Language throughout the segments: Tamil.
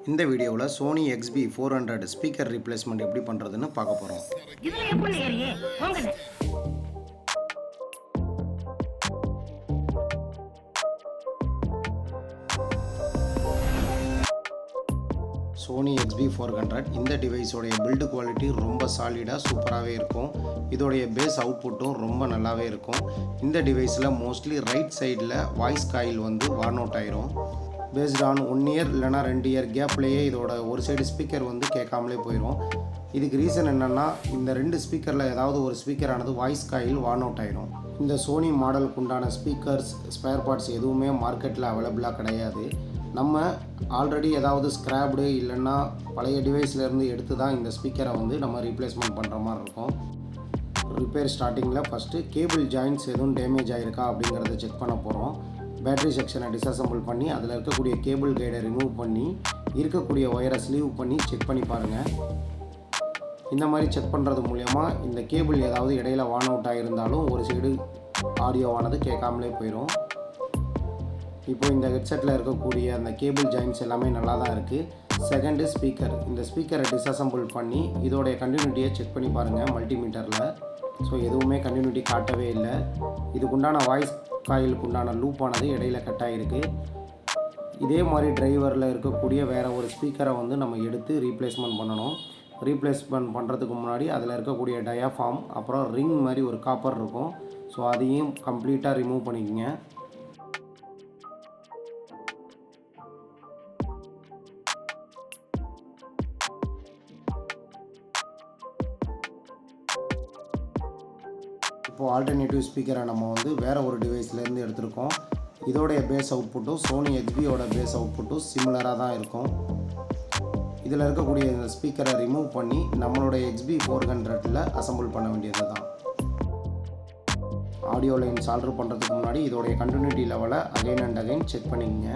இந்த வீடியோவில் சோனி XB400 ஸ்பீக்கர் ரீப்ளேஸ்மெண்ட் எப்படி பண்ணுறதுன்னு பார்க்க போகிறோம். சோனி XB400 இந்த டிவைஸோடைய பில்டு குவாலிட்டி ரொம்ப சாலிடாக சூப்பராகவே இருக்கும். இதோடைய பேஸ் அவுட்புட்டும் ரொம்ப நல்லாவே இருக்கும். இந்த டிவைஸில் மோஸ்ட்லி ரைட் சைடில் வாய்ஸ் காயில் வந்து வார்ன் அவுட் ஆயிரும். பேஸ்ட் ஆன் 1 இயர் இல்லைனா 2 இயர் கேப்லேயே இதோட ஒரு சைடு ஸ்பீக்கர் வந்து கேட்காமலே போயிடும். இதுக்கு ரீசன் என்னென்னா, இந்த 2 ஸ்பீக்கரில் ஏதாவது ஒரு ஸ்பீக்கரானது வாய்ஸ் காயில் வார்ன் அவுட் ஆயிடும். இந்த சோனி மாடலுக்கு உண்டான ஸ்பீக்கர்ஸ் ஸ்பேர் பார்ட்ஸ் எதுவுமே மார்க்கெட்டில் அவைலபிளாக கிடையாது. நம்ம ஆல்ரெடி ஏதாவது ஸ்க்ராப்டு இல்லைன்னா பழைய டிவைஸ்லேருந்து எடுத்து தான் இந்த ஸ்பீக்கரை வந்து நம்ம ரீப்ளேஸ்மெண்ட் பண்ணுற மாதிரி இருக்கும். ரிப்பேர் ஸ்டார்டிங்கில் ஃபஸ்ட்டு கேபிள் ஜாயின்ட்ஸ் எதுவும் டேமேஜ் ஆகிருக்கா அப்படிங்கிறத செக் பண்ண போகிறோம். பேட்டரி செக்ஷனை டிஸ்அசம்பிள் பண்ணி அதில் இருக்கக்கூடிய கேபிள் கைடை ரிமூவ் பண்ணி இருக்கக்கூடிய ஒயரை ஸ்லீவ் பண்ணி செக் பண்ணி பாருங்கள். இந்த மாதிரி செக் பண்ணுறது மூலயமா இந்த கேபிள் ஏதாவது இடையில வார்ன் அவுட் ஆகியிருந்தாலும் ஒரு சைடு ஆடியோவானது கேட்காமலே போயிடும். இப்போ இந்த ஹெட்செட்டில் இருக்கக்கூடிய அந்த கேபிள் ஜாயின்ட்ஸ் எல்லாமே நல்லா தான் இருக்குது. செகண்டு ஸ்பீக்கர், இந்த ஸ்பீக்கரை டிஸ்அசம்பிள் பண்ணி இதோடைய கண்டினியூட்டியை செக் பண்ணி பாருங்கள் மல்டிமீட்டரில். ஸோ எதுவுமே கண்டினியூட்டி காட்டவே இல்லை. இதுக்குண்டான வாய்ஸ் காயிலுக்கு உண்டான லூப்பானது இடையில கட் ஆகிருக்கு. இதே மாதிரி டிரைவரில் இருக்கக்கூடிய வேறு ஒரு ஸ்பீக்கரை வந்து நம்ம எடுத்து ரீப்ளேஸ்மெண்ட் பண்ணணும். ரீப்ளேஸ்மெண்ட் பண்ணுறதுக்கு முன்னாடி அதில் இருக்கக்கூடிய டயாஃபார்ம் அப்புறம் ரிங் மாதிரி ஒரு காப்பர் இருக்கும். ஸோ அதையும் கம்ப்ளீட்டாக ரிமூவ் பண்ணிக்கோங்க. இப்போது ஆல்டர்னேட்டிவ் ஸ்பீக்கரை நம்ம வந்து வேறு ஒரு டிவைஸ்லேருந்து எடுத்திருக்கோம். இதோடைய பேஸ் அவுட்புட்டும் சோனி XBயோட பேஸ் அவுட்புட்டும் சிமிலராக தான் இருக்கும். இதில் இருக்கக்கூடிய இந்த ஸ்பீக்கரை ரிமூவ் பண்ணி நம்மளுடைய XB400 அசம்பிள் பண்ண வேண்டியது தான். ஆடியோ லைன் சால்டர் பண்ணுறதுக்கு முன்னாடி இதோடைய கண்டினியூட்டி லெவலை அகைன் அண்ட் அகைன் செக் பண்ணிக்கங்க.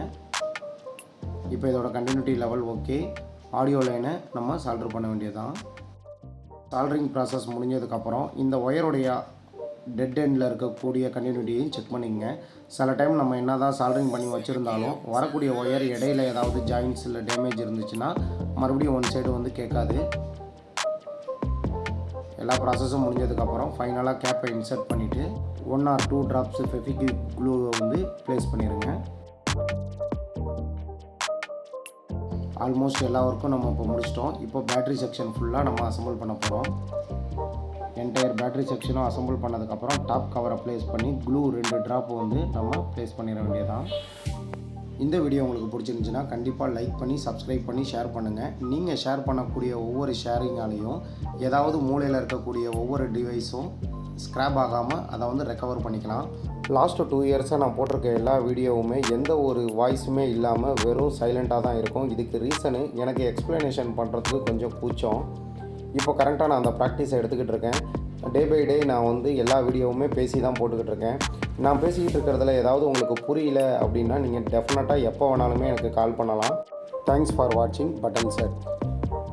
இப்போ இதோட கண்டினியூட்டி லெவல் ஓகே. ஆடியோ லைனை நம்ம சால்டர் பண்ண வேண்டியது தான். சால்டரிங் ப்ராசஸ் முடிஞ்சதுக்கப்புறம் இந்த ஒயருடைய டெட் எண்டில் இருக்கக்கூடிய கண்டினியூட்டியையும் செக் பண்ணிங்க. சில டைம் நம்ம என்ன தான் சால்டரிங் பண்ணி வச்சுருந்தாலும் வரக்கூடிய ஒயர் இடையில ஏதாவது ஜாயின்ட்ஸ் இல்லை டேமேஜ் இருந்துச்சுன்னா மறுபடியும் ஒன் சைடு வந்து கேட்காது. எல்லா ப்ராசஸும் முடிஞ்சதுக்கப்புறம் ஃபைனலாக கேப்பை இன்சர்ட் பண்ணிவிட்டு 1 or 2 drops ஃபெவிக்விக் க்ளூவை வந்து ப்ளேஸ் பண்ணிடுங்க. ஆல்மோஸ்ட் எல்லா ஒர்க்கும் நம்ம இப்போ முடிச்சிட்டோம். இப்போ பேட்டரி செக்ஷன் ஃபுல்லாக நம்ம அசம்பிள் பண்ண போகிறோம். என்டையர் பேட்டரி செக்ஷனும் அசம்பிள் பண்ணதுக்கப்புறம் டாப் கவரை ப்ளேஸ் பண்ணி க்ளூ 2 ட்ராப் வந்து நம்ம ப்ளேஸ் பண்ணிட வேண்டியதான். இந்த வீடியோ உங்களுக்கு பிடிச்சிருந்துச்சுன்னா கண்டிப்பாக லைக் பண்ணி சப்ஸ்கிரைப் பண்ணி ஷேர் பண்ணுங்கள். நீங்கள் ஷேர் பண்ணக்கூடிய ஒவ்வொரு ஷேரிங்காலையும் ஏதாவது மூலையில் இருக்கக்கூடிய ஒவ்வொரு டிவைஸும் ஸ்க்ராப் ஆகாமல் அதை வந்து ரெக்கவர் பண்ணிக்கலாம். லாஸ்ட்டு 2 இயர்ஸாக நான் போட்டிருக்க எல்லா வீடியோவுமே எந்த ஒரு வாய்ஸுமே இல்லாமல் வெறும் சைலண்ட்டாக தான் இருக்கும். இதுக்கு ரீசனு எனக்கு எக்ஸ்ப்ளனேஷன் பண்ணுறதுக்கு கொஞ்சம் கூச்சம். இப்போ கரெக்டாக நான் அந்த ப்ராக்டிஸை எடுத்துக்கிட்டு இருக்கேன். டே பை டே நான் வந்து எல்லா வீடியோவுமே பேசி தான் போட்டுக்கிட்டு இருக்கேன். நான் பேசிக்கிட்டு இருக்கிறதுல ஏதாவது உங்களுக்கு புரியல அப்படின்னா நீங்கள் டெஃபினட்டாக எப்போ வேணாலுமே எனக்கு கால் பண்ணலாம். தேங்க்ஸ் ஃபார் வாட்சிங் பட்டன் செட்.